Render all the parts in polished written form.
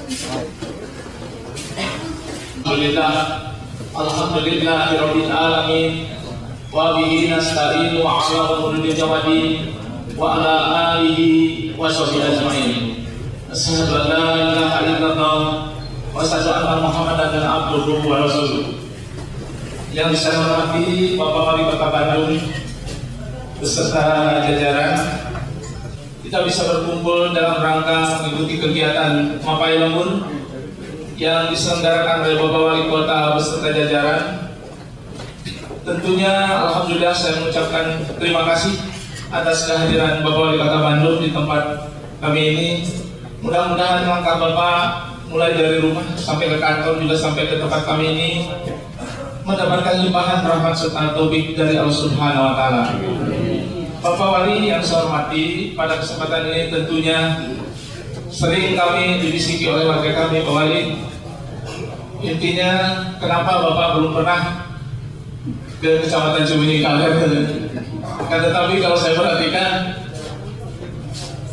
Alhamdulillahirabbil alamin wa bihi nasta'inu ala umuri jawadin wa ala alihi wa sahbihi ajma'in. Asyhadu an la ilaha illallah wa asyhadu anna Muhammadan abduhu wa rasuluh. Yang saya hormati Bapak Wali Kota Bandung beserta jajaran, kita bisa berkumpul dalam rangka mengikuti kegiatan Mapai Lembun yang diselenggarakan oleh Bapak Wali Kota beserta jajaran. Tentunya alhamdulillah saya mengucapkan terima kasih atas kehadiran Bapak Wali Kota Bandung di tempat kami ini. Mudah-mudahan langkah Bapak mulai dari rumah sampai ke kantor juga sampai ke tempat kami ini mendapatkan limpahan rahmat serta taufik dari Allah Subhanahu wa taala. Bapak Wali yang saya hormati, pada kesempatan ini tentunya sering kami dibisiki oleh warga kami, Pak Wali. Intinya, kenapa Bapak belum pernah ke Kecamatan Cibenying Kaler? Tetapi kalau saya perhatikan,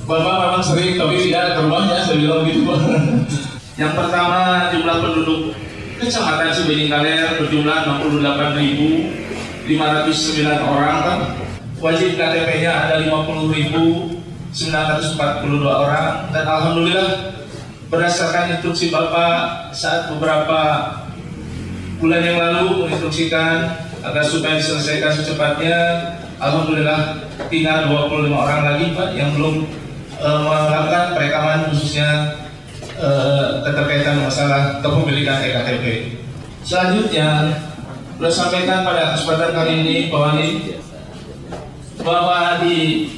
Bapak memang sering, tapi tidak ke rumahnya, saya bilang gitu. Yang pertama, jumlah penduduk Kecamatan Cibenying Kaler berjumlah 68.509 orang, kan? Wajib KTP-nya ada 50.942 orang, dan alhamdulillah berdasarkan instruksi Bapak saat beberapa bulan yang lalu menginstruksikan agar supaya diselesaikan secepatnya, alhamdulillah tinggal 25 orang lagi Pak yang belum melakukan perekaman khususnya keterkaitan masalah kepemilikan ektp. Selanjutnya, sudah sampaikan pada kesempatan kali ini Pak Wali bahwa di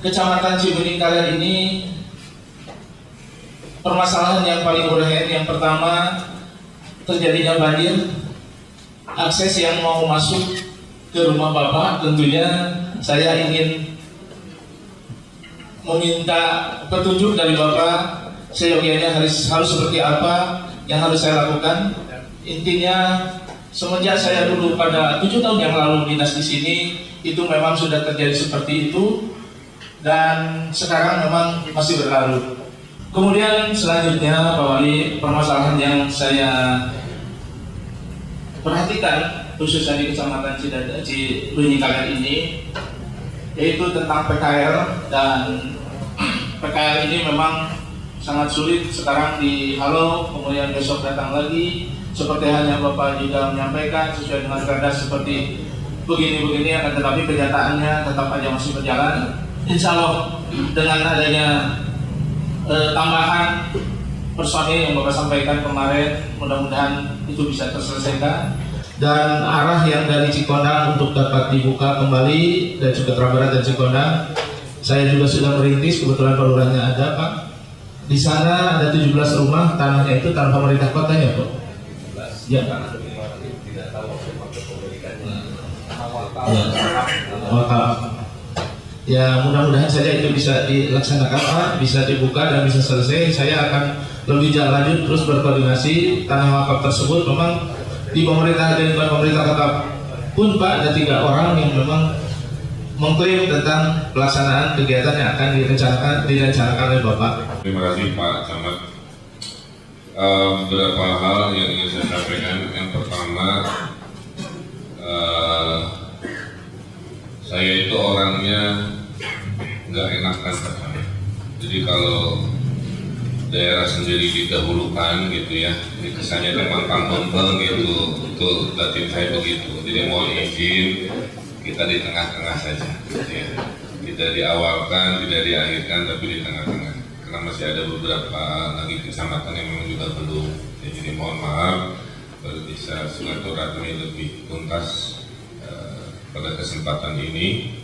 Kecamatan Cibenying Kaler ini permasalahan yang paling urgen yang pertama terjadinya banjir. Akses yang mau masuk ke rumah Bapak, tentunya saya ingin meminta petunjuk dari Bapak seyogianya harus seperti apa yang harus saya lakukan. Intinya semenjak saya dulu pada 7 tahun yang lalu dinas di sini, itu memang sudah terjadi seperti itu dan sekarang memang masih berlarut. Kemudian selanjutnya Pak Wali, permasalahan yang saya perhatikan khususnya di Kecamatan Cibenying Kaler ini yaitu tentang PKL, dan PKL ini memang sangat sulit sekarang dihalau, kemudian besok datang lagi. Seperti halnya Bapak juga menyampaikan sesuai dengan perda seperti begini-begini, akan tetapi kenyataannya tetap aja masih berjalan. Insya Allah dengan adanya tambahan personil yang Bapak sampaikan kemarin, mudah-mudahan itu bisa terselesaikan, dan arah yang dari Cikondang untuk dapat dibuka kembali dan juga Trabarat dan Cikondang saya juga sudah merintis, kebetulan Pak Lurahnya ada Pak. Di sana ada 17 rumah, tanahnya itu tanah pemerintah kota ya Pak? Ya Pak. Ya mudah-mudahan saja itu bisa dilaksanakan Pak, bisa dibuka dan bisa selesai. Saya akan lebih lanjut terus berkoordinasi. Tanah wakaf tersebut memang di pemerintah dan pemerintah kota pun Pak ada 3 orang yang memang mengklaim tentang pelaksanaan kegiatan yang akan direncanakan oleh Bapak. Terima kasih Pak Camat. Beberapa hal yang ingin saya sampaikan. Yang pertama, saya itu orangnya nggak enakan Pak. Jadi kalau daerah sendiri didahulukan gitu ya, ini kesannya memang kampung gitu, untuk batin saya begitu. Jadi mohon izin kita di tengah-tengah saja gitu ya. Tidak diawalkan, tidak diakhirkan, tapi di tengah-tengah, karena masih ada beberapa lagi kecamatan yang memang juga belum ya, jadi mohon maaf baru bisa silaturahmi lebih tuntas pada kesempatan ini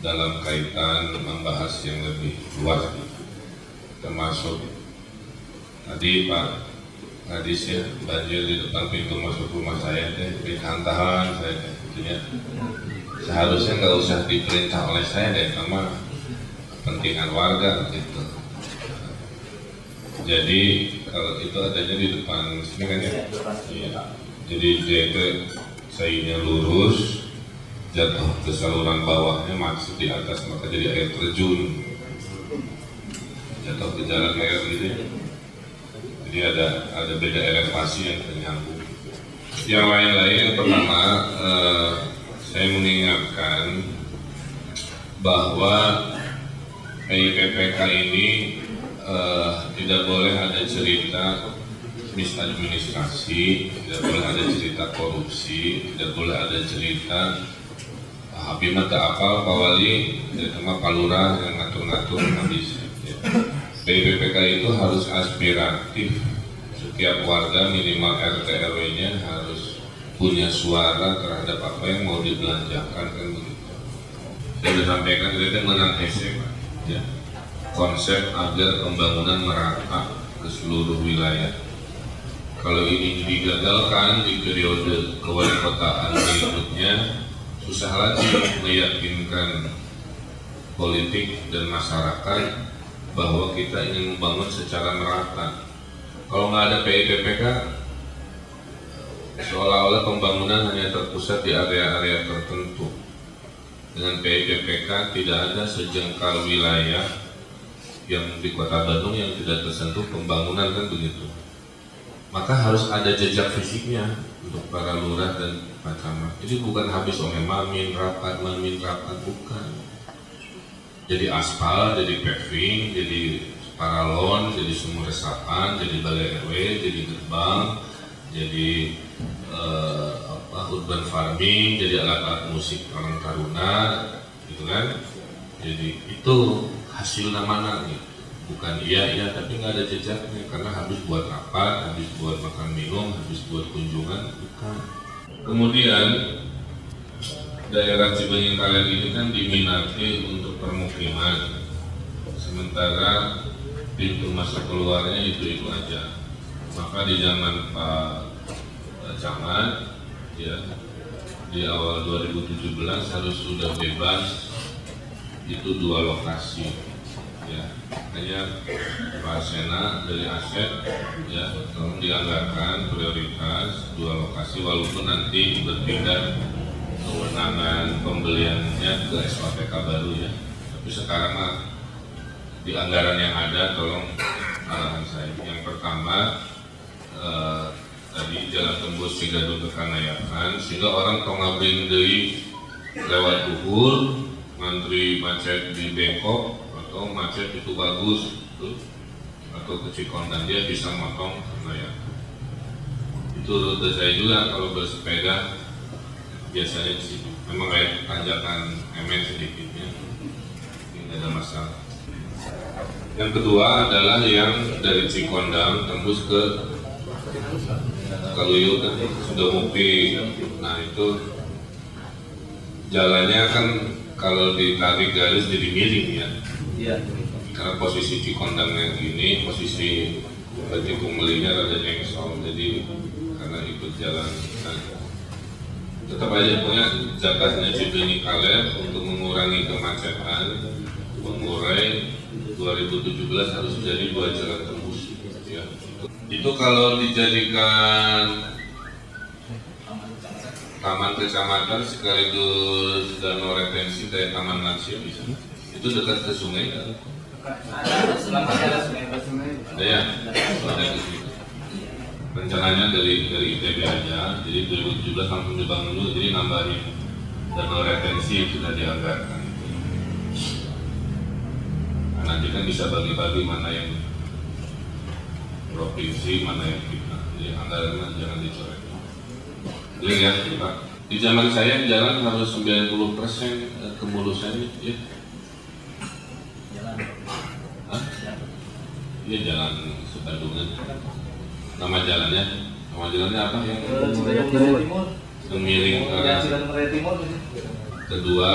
dalam kaitan membahas yang lebih luas, termasuk tadi Pak hadis ya, banjir di depan pintu masuk rumah saya ditahan saya tentunya seharusnya nggak usah diperintah oleh saya deh, sama kepentingan warga gitu. Jadi kalau itu adanya di depan sini kan ya, iya. Jadi dia itu sayunya lurus, jatuh ke saluran bawahnya masuk di atas, maka jadi air terjun. atau ke jalan raya gitu ya. Jadi ada beda elevasi yang ternyambung. Yang lain-lain, yang pertama saya mengingatkan bahwa PIPPK ini tidak boleh ada cerita misadministrasi, tidak boleh ada cerita korupsi, tidak boleh ada cerita habis mata apa Pak Wali, sama Pak Lurah yang ngatur-ngatur habis. Ya. PIPPK itu harus aspiratif. Setiap warga minimal RT RW-nya harus punya suara terhadap apa yang mau dibelanjakan, kan begitu. Saya sudah sampaikan kita menang hese, ya. Konsep agar pembangunan merata ke seluruh wilayah. Kalau ini digagalkan di periode kewalikotaan berikutnya, susah lagi meyakinkan politik dan masyarakat bahwa kita ingin membangun secara merata. Kalau nggak ada PIPPK, seolah-olah pembangunan hanya terpusat di area-area tertentu. Dengan PIPPK tidak ada sejengkal wilayah yang di Kota Bandung yang tidak tersentuh pembangunan, kan begitu. Maka harus ada jejak fisiknya untuk para lurah dan Pak Camat. Jadi bukan habis mamin rapat, bukan. Jadi aspal, jadi paving, jadi paralon, jadi sumur resapan, jadi balai RW, jadi gerbang, jadi urban farming, jadi alat-alat musik orang Taruna, gitu kan. Jadi itu hasilnya mana nih? Bukan iya tapi nggak ada jejaknya, karena habis buat rapat, habis buat makan minum, habis buat kunjungan, bukan. Kemudian daerah Cibenying kalian ini kan diminati untuk permukiman, sementara pintu masuk keluarnya itu aja. Maka di zaman Pak Camat, ya, di awal 2017 harus sudah bebas itu 2 lokasi, ya. Makanya Pak Sena dari aset, ya, tolong dianggarkan prioritas 2 lokasi, walaupun nanti berpindah kewenangan pembeliannya ke SOTK baru, ya. Tapi sekarang mah di anggaran yang ada, tolong arahan saya. Yang pertama tadi jalan tembus Cigadung ke Kanayakan, sehingga orang tongabring deui lewat Uhur, ngantri macet di Bengkok, atau macet itu bagus tuh, atau ke Cikondan dia bisa motong Kanayakan. Itu rute saya juga kalau bersepeda biasanya sih, memang kayak tanjakan emen sedikitnya, tidak ada masalah. Yang kedua adalah yang dari Cikondang tembus ke Kaluyu, kan sudah Mukti. Nah itu jalannya kan kalau ditarik garis jadi miring, ya. Iya. Karena posisi Cikondangnya gini, posisi Tikung Melinya rada nyengsol, jadi karena ikut jalan. Nah, tetap aja punya jakasnya Cibenying kalian untuk mengurangi kemacetan, mengurai 2017 harus jadi 2 jalan tembus, ya. Itu kalau dijadikan taman kecamatan sekaligus danau retensi kayak taman lansia bisa. Itu dekat ke sungai kan? Ada ya? Ada di situ. Rencananya dari ITB aja, jadi 2017 langsung dibangun dulu, jadi nambahin danau retensi yang sudah dianggarkan. Nanti kan bisa bagi-bagi mana yang provinsi, mana yang kita. Jadi anggaran jangan dicoret. Jadi lihat Pak, di zaman saya jalan harus 90% kemulusannya, ya. Hah? Iya, jalan sebandungan. Nama jalannya apa yang miring ke timur. Kedua,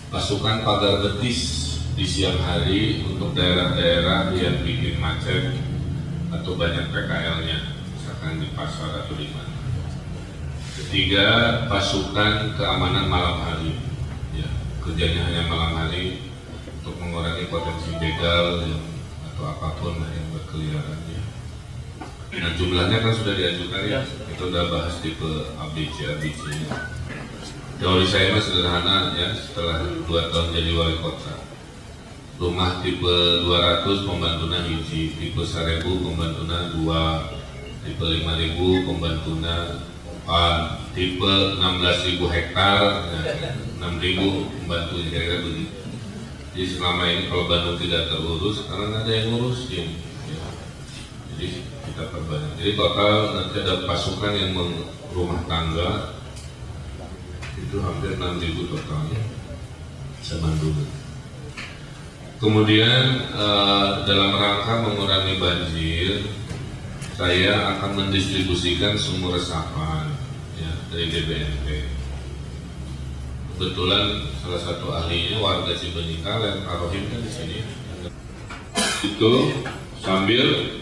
pasukan pagar betis di siang hari untuk daerah-daerah yang bikin macet atau banyak PKL-nya, misalkan di pasar atau di mana. Ketiga, pasukan keamanan malam hari, ya, kerjanya hanya malam hari untuk mengurangi potensi begal atau apapun yang berkeliaran, ya. Nah, jumlahnya kan sudah diajukan, ya, kita sudah bahas tipe ABC. Teori saya mah sederhana, ya, setelah 2 tahun jadi wali kota. rumah tipe 200 pembantuna hiji, tipe 1000 pembantuna 2, tipe 5000 pembantuna 4, tipe 16.000 hektar, 6.000 pembantunya, kira-kira begitu. Jadi selama ini kalau Bandung tidak terurus, karena nggak ada yang ngurusin, ya. Jadi kita perbanyak. Jadi total nanti ada pasukan yang rumah tangga itu hampir 6.000 totalnya se-Bandung. Kemudian dalam rangka mengurangi banjir, saya akan mendistribusikan sumur resapan ya, dari DBNP. Kebetulan salah satu ahlinya warga Cibenying Kalen, Pak Rohim kan di sini. Itu sambil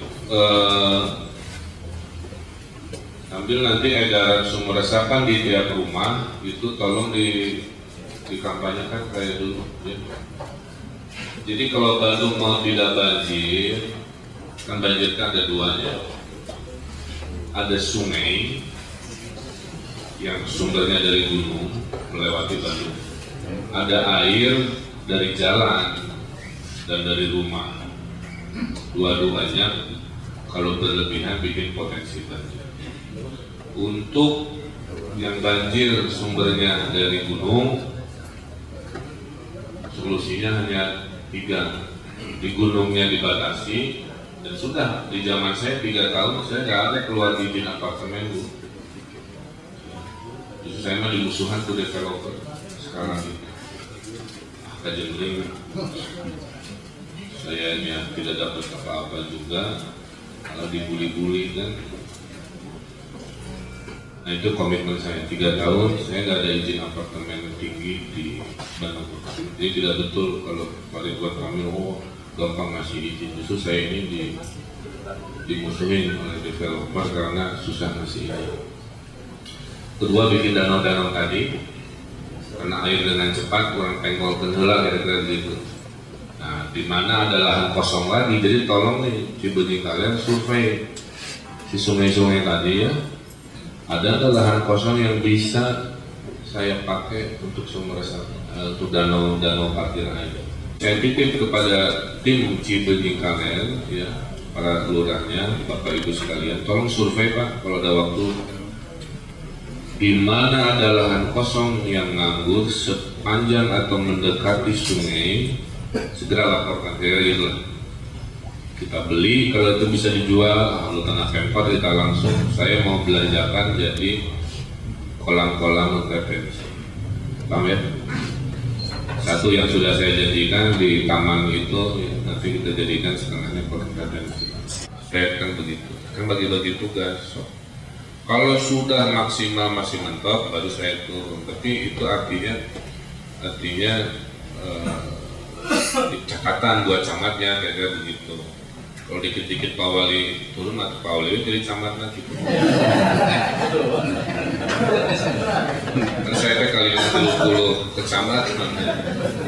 nanti edaran sumur resapan di tiap rumah itu tolong dikampanyekan kayak dulu. Ya. Jadi kalau Bandung mau tidak banjir, kan banjir kan ada duanya. Ada sungai yang sumbernya dari gunung melewati Bandung. Ada air dari jalan dan dari rumah. Dua-duanya kalau berlebihan bikin potensi banjir. Untuk yang banjir sumbernya dari gunung, solusinya hanya 3. Di gunungnya dibatasi, dan sudah di zaman saya 3 tahun saya nggak ada keluar izin apartemen Bu. Justru saya mah dimusuhan tuh developer sekarang ini. Kajengling saya tidak dapat apa-apa juga, kalau dibuli-buli kan. Nah itu komitmen saya 3 tahun saya nggak ada izin apartemen tinggi di Bandung. Jadi tidak betul kalau Pak Ridwan Kamil gampang ngasih izin. Justru saya ini dimusuhin oleh developer karena susah ngasih izin. Kedua, bikin danau-danau tadi karena air dengan cepat kurang tengkol kendala kira-kira gitu. Nah, di mana ada lahan kosong lagi, jadi tolong nih Cibenying kalian survei si sungai-sungai tadi ya. Ada lahan kosong yang bisa saya pakai untuk sumur resapan, untuk danau parkir air. Saya titip kepada tim Cibenying kalian ya, para lurahnya, Bapak Ibu sekalian, tolong survei Pak kalau ada waktu. Di mana ada lahan kosong yang nganggur sepanjang atau mendekati sungai, segera laporkan saya gitu. Kita beli, kalau itu bisa dijual, lalu tanah Pemkot kita langsung. Saya mau belanjakan jadi kolam-kolam retensi. Paham ya? Satu yang sudah saya jadikan di taman itu, ya, nanti kita jadikan setengahnya kolam retensi. Saya kan begitu, kan bagi-bagi tugas. So, kalau sudah maksimal masih mentok, baru saya turun. Tapi itu artinya catatan buat camatnya kayak begitu. Kalau dikit-dikit Pak Wali turun atau Pak Wali jadi camat lagi. Kan saya kali 20 kecamatan,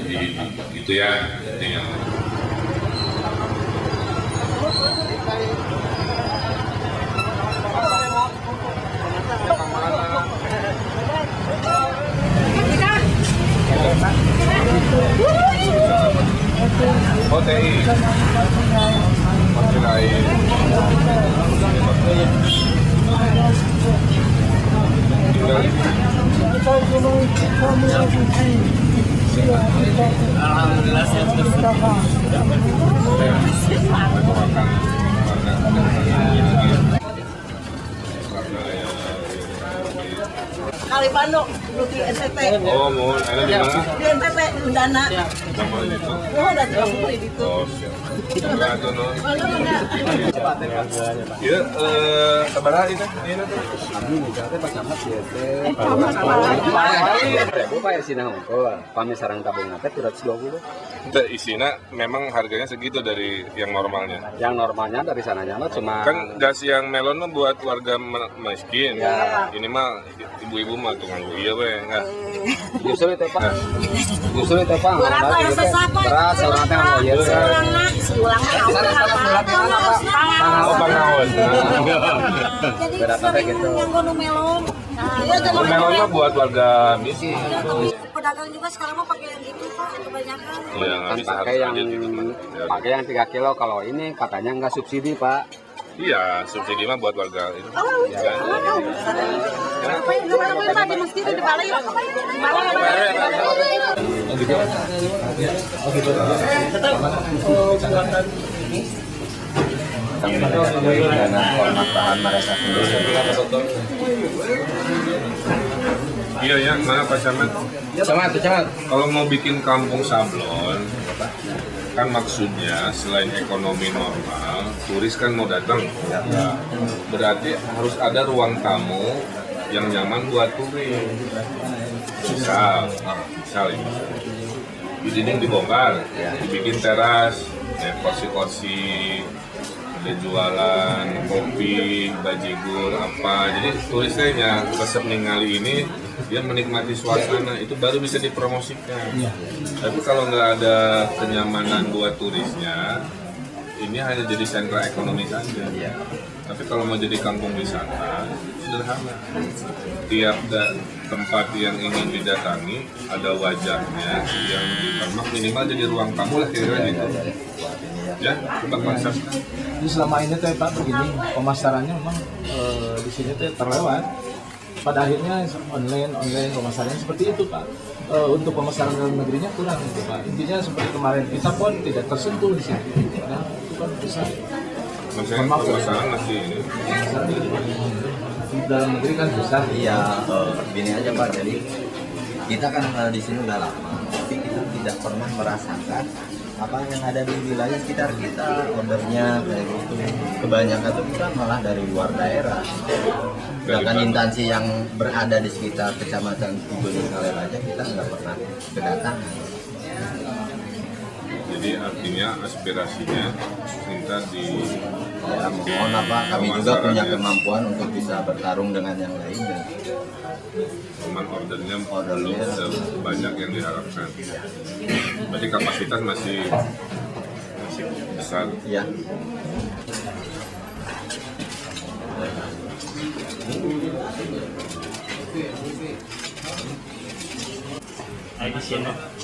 jadi itu ya intinya. OTI masih lain. Alhamdulillah saya Kali Bandung, di NTT. Oh, mau ada di mana? Di NTT, di Undana. Sama itu. Oh, ada di situ. Oh, siap. Ada no. Mana? Ya, sabaraha itu? Ini tuh. Kami mencapai pas amat ya teh. Bu Pak Sina Hongkol, pami sarang tabung nate 220. Itu isinya memang harganya segitu dari yang normalnya. Yang normalnya dari sananya mah cuma Kan gas yang melon mah buat warga miskin. Ya. Ini mah ibu-ibu mah tukang iya we. Nah, justru itu Pak. Justru itu Pak. Berat lah sesapa. Berat orang teh mau ieu. Seulangna Sana oh pangawas. Jadi Berapa sering gitu? yang gono melon. Iya, jangan Melonnya buat warga miskin. Ya, tapi pedagang juga sekarang mah pakai yang gitu Pak, kebanyakan. Ya nggak Kan bisa pakai harus yang aja gitu kan. Ya. pakai yang 3 kilo. Kalau ini katanya nggak subsidi Pak. Iya, subsidi mah buat warga itu. Ya. Ngapain Pak di masjid di balai? Karena pemanfaatan mereka sendiri. Iya ya, mana Pak Camat? Camat. Kalau mau bikin kampung sablon, kan maksudnya selain ekonomi normal, turis kan mau datang. Nah, berarti harus ada ruang tamu yang nyaman buat turis. Misal ini. Di dinding dibongkar, dibikin teras, kursi-kursi, ada jualan kopi, bajigur, apa. Jadi turisnya resep ningali ini dia menikmati suasana, itu baru bisa dipromosikan. Tapi kalau nggak ada kenyamanan buat turisnya, ini hanya jadi sentra ekonomi saja. Tapi kalau mau jadi kampung wisata, sederhana. Tiap tempat yang ingin didatangi ada wajahnya yang ditemak, minimal jadi ruang tamu lah kira-kira gitu. Ya, coba konsep. Jadi selama ini tuh Pak begini, pemasarannya memang di sini tuh terlewat. Pada akhirnya online pemasarannya seperti itu Pak. Untuk pemasaran dalam negerinya kurang gitu Pak. Intinya seperti kemarin kita pun tidak tersentuh di sini. Karena itu kan bisa Maksudnya pemasaran masih ini. di dalam negeri kan besar. Iya, gini aja Pak. Jadi kita kan di sini udah lama, tapi kita tidak pernah merasakan apa yang ada di wilayah sekitar kita. Ordernya kayak gitu. Kebanyakan tuh kita malah dari luar daerah. Bahkan instansi yang berada di sekitar kecamatan Tugoni Kaler aja kita nggak pernah kedatangan. Jadi artinya aspirasinya minta di Ya mohon apa, kami juga punya kemampuan untuk bisa bertarung dengan yang lainnya. cuman ordernya belum sebanyak yang diharapkan. Berarti kapasitas masih besar. Ya.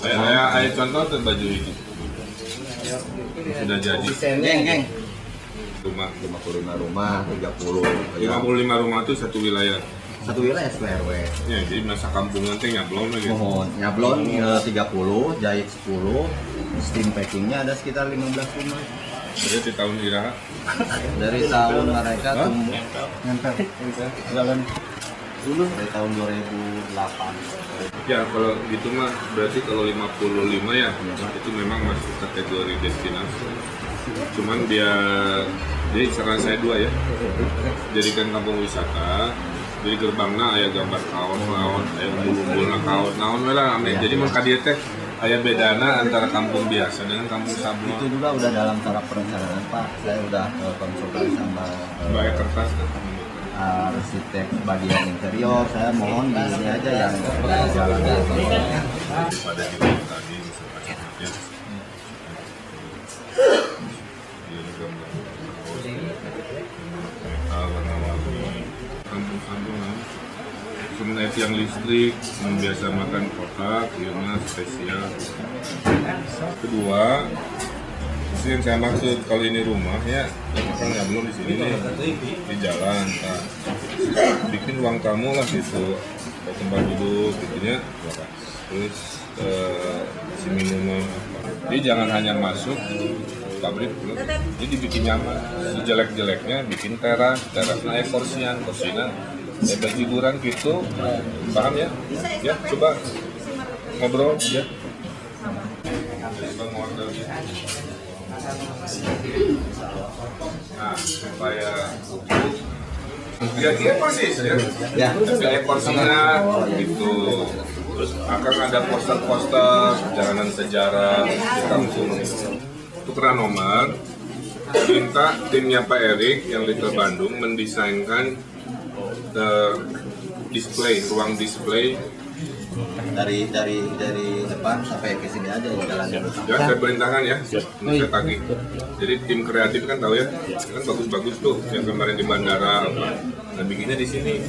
Saya contoh tuh baju ini sudah jadi Geng. rumah 55 rumah, 30. 55 rumah itu satu wilayah. Satu wilayah SPRW. Ya, jadi masa kampung nanti nyablon lagi. Mohon nyablon 30, jahit 10, steam packingnya ada sekitar 15 rumah. Jadi di tahun Iraha Dari tahun mereka tumbuh nempel. Dulu dari tahun 2008. ya kalau gitu mah berarti kalau 55 ya itu memang masuk kategori destinasi. Cuman jadi saran saya dua ya, jadikan kampung wisata. Jadi gerbangnya aya gambar kaos lawan, aya umbul-umbul kaos naon we lah ame. Jadi mah ka dieu teh aya bedana antara kampung biasa dengan kampung Itu sablon. juga udah dalam tahap perencanaan Pak. Saya udah konsultasi sama Bayar kertas kan. arsitek bagian interior. Saya mohon di sini aja yang jalan Daripada di tadi misalnya ya. Warna-warni kampung-kampungan. Kemudian tiang listrik, biasa makan kotak, yang spesial. Kedua, itu yang saya maksud kalau ini rumah ya, kan nggak belum di sini nih di jalan. Nah, bikin ruang tamu lah gitu, ada tempat duduk, gitunya. Terus si minuman apa. Jadi jangan hanya masuk pabrik, jadi dibikin nyaman. Sejelek-jeleknya bikin terasnya kursian, ya bajiguran gitu, paham ya? Ya, coba ngobrol ya. Bang order. Nah, supaya utuh. Kira-kira persis ya. Ya. Pilih porsinya gitu. Terus akan ada poster-poster perjalanan sejarah di kampung. Tukeran nomor. Minta timnya Pak Erik yang Little Bandung mendesainkan display, ruang display dari depan sampai ke sini aja jalannya. Ya, saya perintahkan ya, saya tagih. Jadi tim kreatif kan tahu ya, kan bagus-bagus tuh yang kemarin di bandara, nah bikinnya di sini,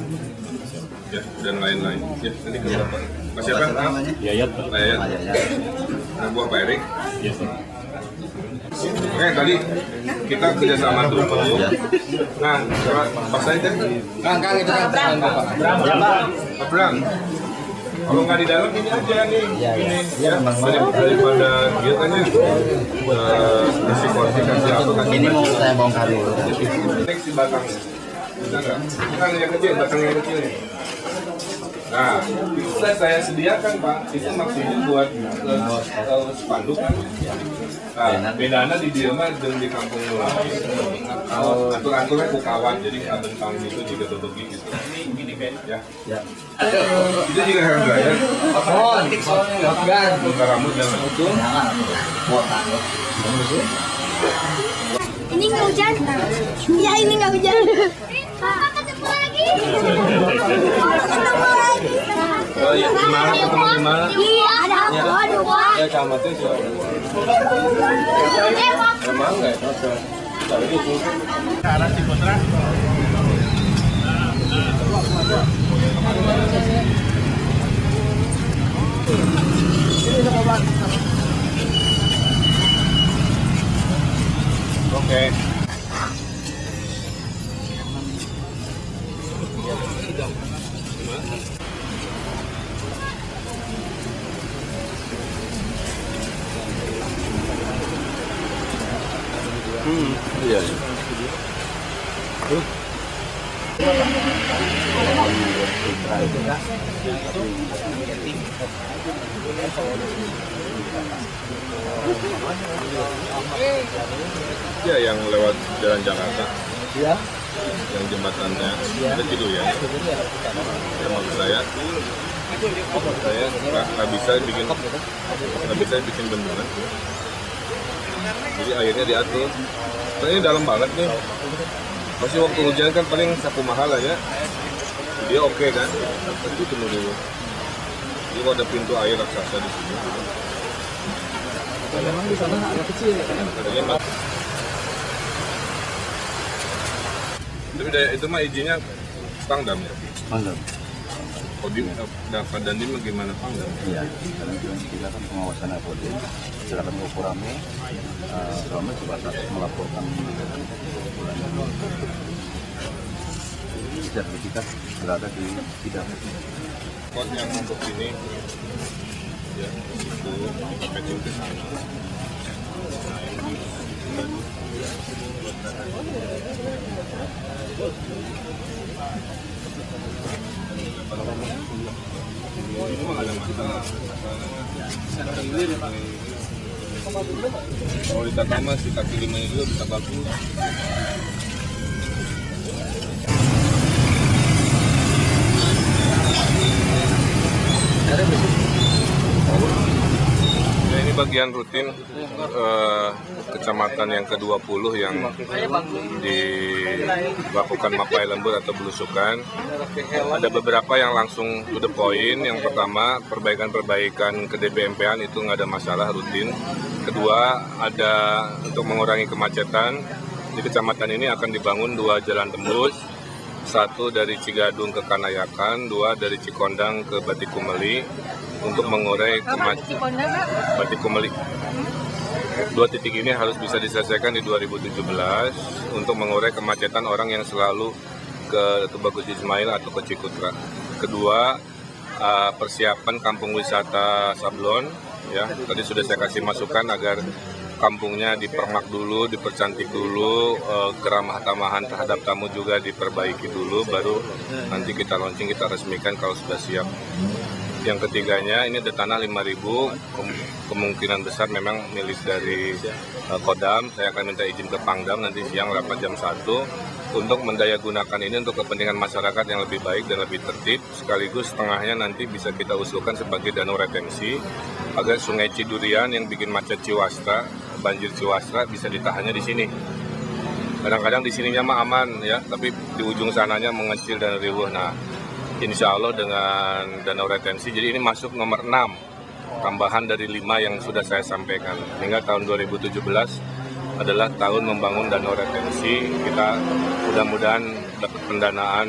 ya dan lain-lain. Ya, nanti ke Bapak. Mas siapa? Yayat. Yayat. Nah, buah Pak Erik. Oke, tadi kita kerjasama dulu. Nah, pas saja. Kang itu kan Bapak. Pak Bram, kalau nggak di dalam ini aja nih, ini ya daripada dia kan ya risiko kasih apa kan Ini mau saya bongkar dulu. si batang, bisa nggak? Batang yang kecil, batang yang kecil nih. Nah, itu sudah saya sediakan Pak, itu maksudnya buat spanduk kan. Nah, bedanya di dia mah dan di kampung lain. Kalau atur-aturnya kukawan, jadi bentang itu juga tutup gitu. Ya. Ya. Itu juga harga ya. Gan. Buka rambut dan Ini nggak hujan. Iya, ini nggak hujan. Kakak ketemu lagi. Ketemu lagi. oh iya, gimana ketemu gimana? Iya, ada apa? Aduh, Pak. Ya camatnya siapa? Emang nggak cocok. Tapi itu Arah Ciputra. Oke. iya. Ya yang lewat jalan Jakarta, Ya. yang jembatannya ada gitu ya. Yang maksud saya nggak bisa bikin bendungan. Jadi airnya diatur. Soalnya ini dalam banget nih. Masih waktu hujan kan paling sapu mahal lah ya. Dia oke kan? Itu tunggu dulu. Jadi kalau ada pintu air raksasa di sini. Memang di sana agak kecil. Katanya tapi itu mah izinnya Pangdam ya. Pangdam. Kodim dapat dan ini gimana Pangdam? Iya. Karena kita kan pengawasan Kodim. Silakan ukur rame. Rame coba melaporkan bulan sertifikat berada di bidang Kot yang untuk ini ya itu pakai ke sana. Ini mah ada masalah. Kalau ditata mah si kaki lima ini juga bisa bagus. Ya, ini bagian rutin kecamatan yang ke-20 yang dilakukan mapai lembur atau belusukan. Ada beberapa yang langsung to the point. Yang pertama, perbaikan-perbaikan ke DPMP-an itu nggak ada masalah, rutin. Kedua, ada untuk mengurangi kemacetan. Di kecamatan ini akan dibangun 2 jalan tembus. 1 dari Cigadung ke Kanayakan, 2 dari Cikondang ke Batikumeli untuk mengurai kemacetan. Batikumeli. 2 titik ini harus bisa diselesaikan di 2017 untuk mengurai kemacetan orang yang selalu ke Tubagus Ismail atau ke Cikutra. Kedua, persiapan kampung wisata Sablon. Ya, tadi sudah saya kasih masukan agar kampungnya dipermak dulu, dipercantik dulu, keramah tamahan terhadap tamu juga diperbaiki dulu, baru nanti kita launching, kita resmikan kalau sudah siap. Yang ketiganya, ini ada tanah 5.000, kemungkinan besar memang milik dari Kodam. Saya akan minta izin ke Pangdam nanti siang rapat jam 1 untuk mendayagunakan ini untuk kepentingan masyarakat yang lebih baik dan lebih tertib. Sekaligus setengahnya nanti bisa kita usulkan sebagai danau retensi agar Sungai Cidurian yang bikin macet Ciwastra, banjir Ciwastra bisa ditahannya di sini. Kadang-kadang di sininya mah aman ya, tapi di ujung sananya mengecil dan riuh. Nah, insya Allah dengan danau retensi, jadi ini masuk nomor 6, tambahan dari 5 yang sudah saya sampaikan. Hingga tahun 2017 adalah tahun membangun danau retensi. Kita mudah-mudahan dapat pendanaan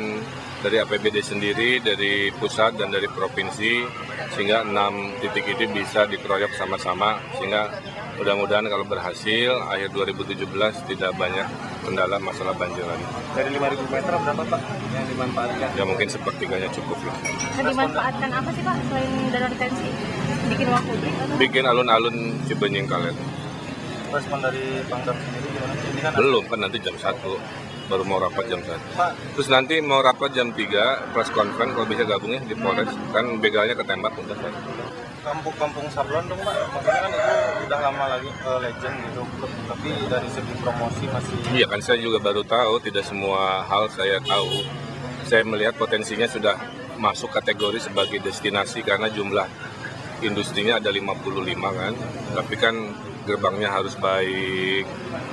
dari APBD sendiri, dari pusat dan dari provinsi, sehingga 6 titik itu bisa dikeroyok sama-sama, sehingga mudah-mudahan kalau berhasil akhir 2017 tidak banyak kendala masalah banjir lagi. Dari 5.000 meter berapa Pak yang dimanfaatkan? Ya mungkin sepertiganya cukup lah. Nah, dimanfaatkan apa sih Pak selain danau retensi? Bikin waktu atau? Bikin alun-alun Cibenying Kalet. Respon dari Pangdam sendiri gimana sih? Ini kan Belum, kan nanti jam 1 baru mau rapat jam 1. Pak, Terus nanti mau rapat jam 3 press conference kalau bisa gabungnya di Polres, kan begalnya ketembak udah. kampung Sablon dong Pak, maksudnya kan itu udah lama lagi legend gitu, tapi dari segi promosi masih. Iya kan, saya juga baru tahu, tidak semua hal saya tahu. Saya melihat potensinya sudah masuk kategori sebagai destinasi karena jumlah industrinya ada 55 kan, tapi kan gerbangnya harus baik.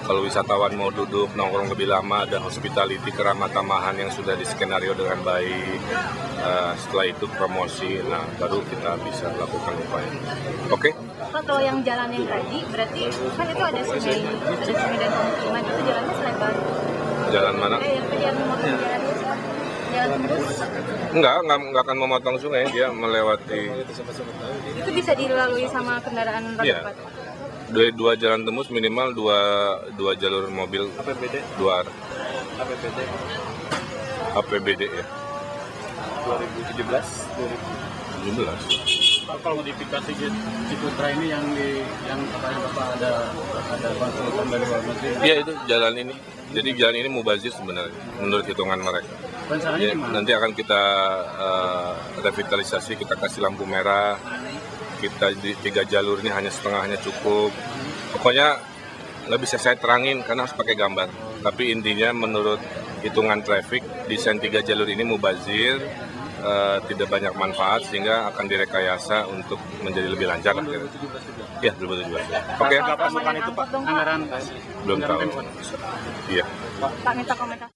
Kalau wisatawan mau duduk nongkrong lebih lama, ada hospitality keramah tamahan yang sudah diskenario dengan baik. Setelah itu promosi, nah baru kita bisa lakukan upaya. Oke? Pak, kalau yang jalan yang tadi berarti kan itu ada sungai dan pemukiman, itu jalannya selebar. Jalan mana? Yang jalan memotong jalan tembus. Enggak akan memotong sungai, dia melewati. Itu bisa dilalui sama kendaraan roda Iya. 4. Dari 2 jalan tembus minimal 2 jalur mobil, APBD 2 arah. APBD APBD ya. 2017 17. Pak, kalau modifikasi Ciputra ini yang katanya Bapak ada konsultan dari luar negeri. Iya, itu jalan ini. Jadi jalan ini mubazir sebenarnya menurut hitungan mereka. Rencananya Ya, gimana? nanti akan kita revitalisasi, kita kasih lampu merah. Kita di 3 jalur ini hanya setengahnya cukup. Pokoknya nggak bisa saya terangin karena harus pakai gambar. Tapi intinya menurut hitungan traffic, desain 3 jalur ini mubazir, tidak banyak manfaat sehingga akan direkayasa untuk menjadi lebih lancar. Ya, 2017. Oke, Apakah pasukan itu Pak Angkot dong, Pak. anggaran belum tahu. Iya. Pak minta komentar.